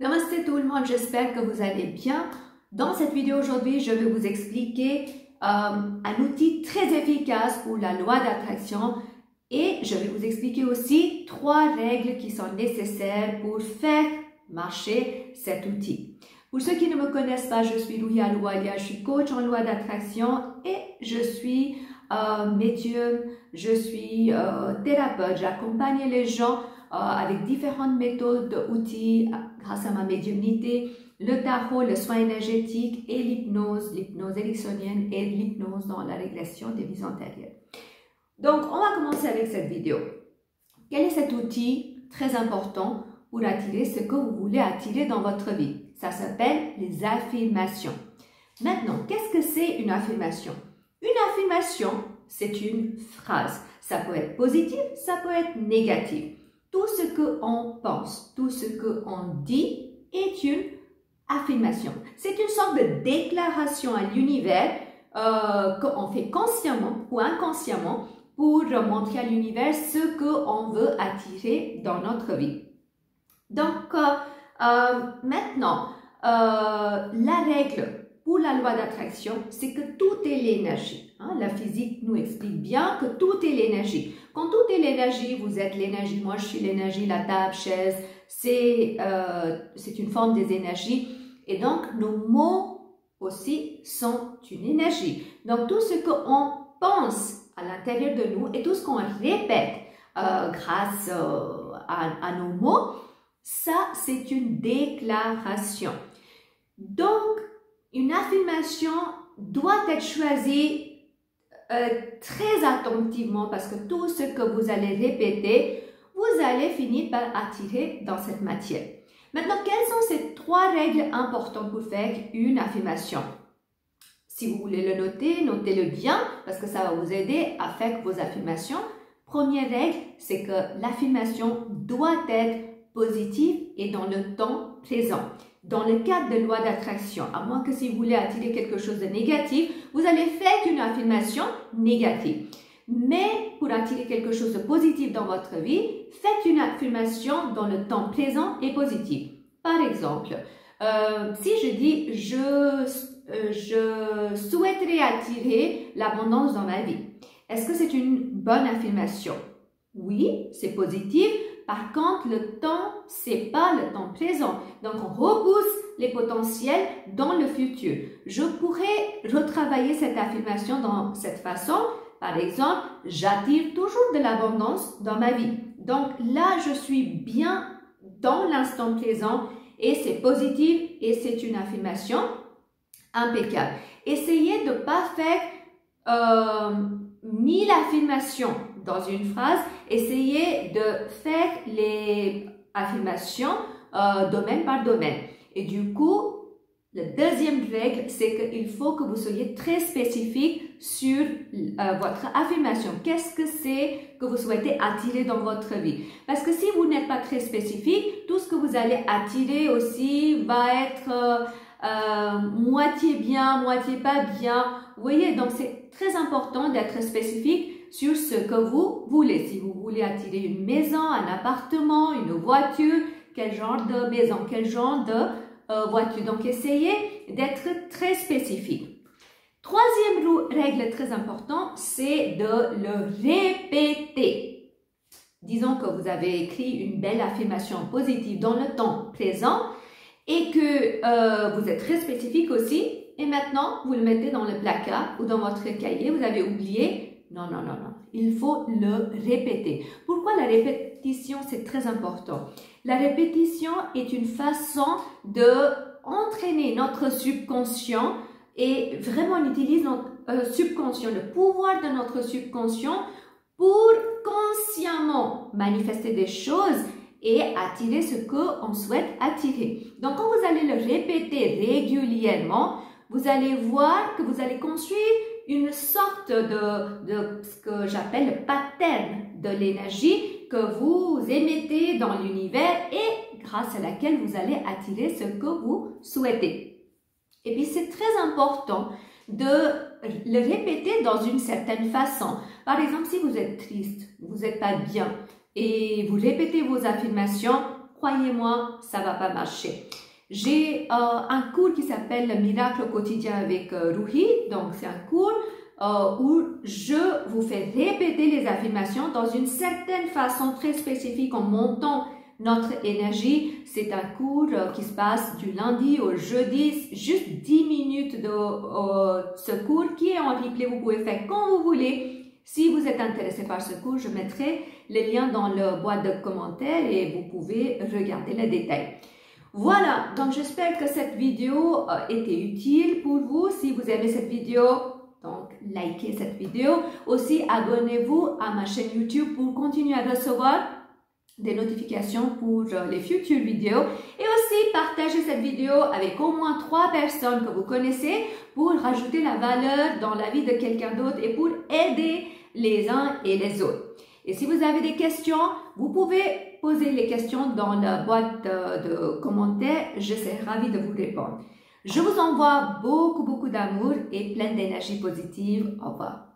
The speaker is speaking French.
Namaste tout le monde, j'espère que vous allez bien. Dans cette vidéo aujourd'hui, je vais vous expliquer un outil très efficace pour la loi d'attraction et je vais vous expliquer aussi 3 règles qui sont nécessaires pour faire marcher cet outil. Pour ceux qui ne me connaissent pas, je suis Ruhi Alouwalia, je suis coach en loi d'attraction et je suis médium, je suis thérapeute, j'accompagne les gens avec différentes méthodes, outils, grâce à ma médiumnité, le tarot, le soin énergétique et l'hypnose ericksonienne et l'hypnose dans la régression des vies antérieures. Donc, on va commencer avec cette vidéo. Quel est cet outil très important pour attirer ce que vous voulez attirer dans votre vie? Ça s'appelle les affirmations. Maintenant, qu'est-ce que c'est une affirmation? Une affirmation, c'est une phrase. Ça peut être positif, ça peut être négatif. Tout ce qu'on pense, tout ce qu'on dit est une affirmation. C'est une sorte de déclaration à l'univers qu'on fait consciemment ou inconsciemment pour montrer à l'univers ce qu'on veut attirer dans notre vie. Donc, maintenant, la règle pour la loi d'attraction, c'est que tout est l'énergie. La physique nous explique bien que tout est l'énergie. Quand tout est l'énergie, vous êtes l'énergie, moi je suis l'énergie, la table, chaise, c'est une forme des énergies. Et donc, nos mots aussi sont une énergie. Donc, tout ce qu'on pense à l'intérieur de nous et tout ce qu'on répète grâce à nos mots, ça, c'est une déclaration. Donc, une affirmation doit être choisie très attentivement parce que tout ce que vous allez répéter, vous allez finir par attirer dans cette matière. Maintenant, quelles sont ces 3 règles importantes pour faire une affirmation? Si vous voulez le noter, notez-le bien parce que ça va vous aider à faire vos affirmations. Première règle, c'est que l'affirmation doit être positive et dans le temps présent. Dans le cadre de loi d'attraction, à moins que si vous voulez attirer quelque chose de négatif, vous allez faire une affirmation négative. Mais pour attirer quelque chose de positif dans votre vie, faites une affirmation dans le temps présent et positif. Par exemple, si je dis je souhaiterais attirer l'abondance dans ma vie, est-ce que c'est une bonne affirmation? Oui, c'est positif. Par contre, le temps, c'est pas le temps présent. Donc, on repousse les potentiels dans le futur. Je pourrais retravailler cette affirmation dans cette façon. Par exemple, j'attire toujours de l'abondance dans ma vie. Donc, là, je suis bien dans l'instant présent et c'est positif et c'est une affirmation impeccable. Essayez de ne pas faire 1000 affirmations dans une phrase, essayez de faire les affirmations domaine par domaine. Et du coup, la deuxième règle, c'est qu'il faut que vous soyez très spécifique sur votre affirmation. Qu'est-ce que c'est que vous souhaitez attirer dans votre vie? Parce que si vous n'êtes pas très spécifique, tout ce que vous allez attirer aussi va être moitié bien, moitié pas bien. Vous voyez, donc c'est très important d'être spécifique sur ce que vous voulez. Si vous voulez attirer une maison, un appartement, une voiture, quel genre de maison, quel genre de voiture. Donc, essayez d'être très spécifique. Troisième règle très importante, c'est de le répéter. Disons que vous avez écrit une belle affirmation positive dans le temps présent et que vous êtes très spécifique aussi. Et maintenant, vous le mettez dans le placard ou dans votre cahier, vous avez oublié. Non. Il faut le répéter. Pourquoi la répétition, c'est très important? La répétition est une façon d'entraîner notre subconscient et vraiment on utilise notre subconscient, le pouvoir de notre subconscient pour consciemment manifester des choses et attirer ce qu'on souhaite attirer. Donc, quand vous allez le répéter régulièrement, vous allez voir que vous allez construire une sorte de ce que j'appelle le pattern de l'énergie que vous émettez dans l'univers et grâce à laquelle vous allez attirer ce que vous souhaitez. Et puis, c'est très important de le répéter dans une certaine façon. Par exemple, si vous êtes triste, vous n'êtes pas bien et vous répétez vos affirmations, croyez-moi, ça va pas marcher. J'ai un cours qui s'appelle le Miracle au quotidien avec Ruhi. Donc, c'est un cours où je vous fais répéter les affirmations dans une certaine façon très spécifique en montant notre énergie. C'est un cours qui se passe du lundi au jeudi, juste 10 minutes de ce cours qui est en replay. Vous pouvez faire quand vous voulez. Si vous êtes intéressé par ce cours, je mettrai les liens dans la boîte de commentaires et vous pouvez regarder les détails. Voilà, donc j'espère que cette vidéo était utile pour vous. Si vous aimez cette vidéo, donc likez cette vidéo. Aussi, abonnez-vous à ma chaîne YouTube pour continuer à recevoir des notifications pour les futures vidéos. Et aussi, partagez cette vidéo avec au moins 3 personnes que vous connaissez pour rajouter la valeur dans la vie de quelqu'un d'autre et pour aider les uns et les autres. Et si vous avez des questions, vous pouvez poser les questions dans la boîte de commentaires. Je serai ravie de vous répondre. Je vous envoie beaucoup d'amour et plein d'énergie positive. Au revoir.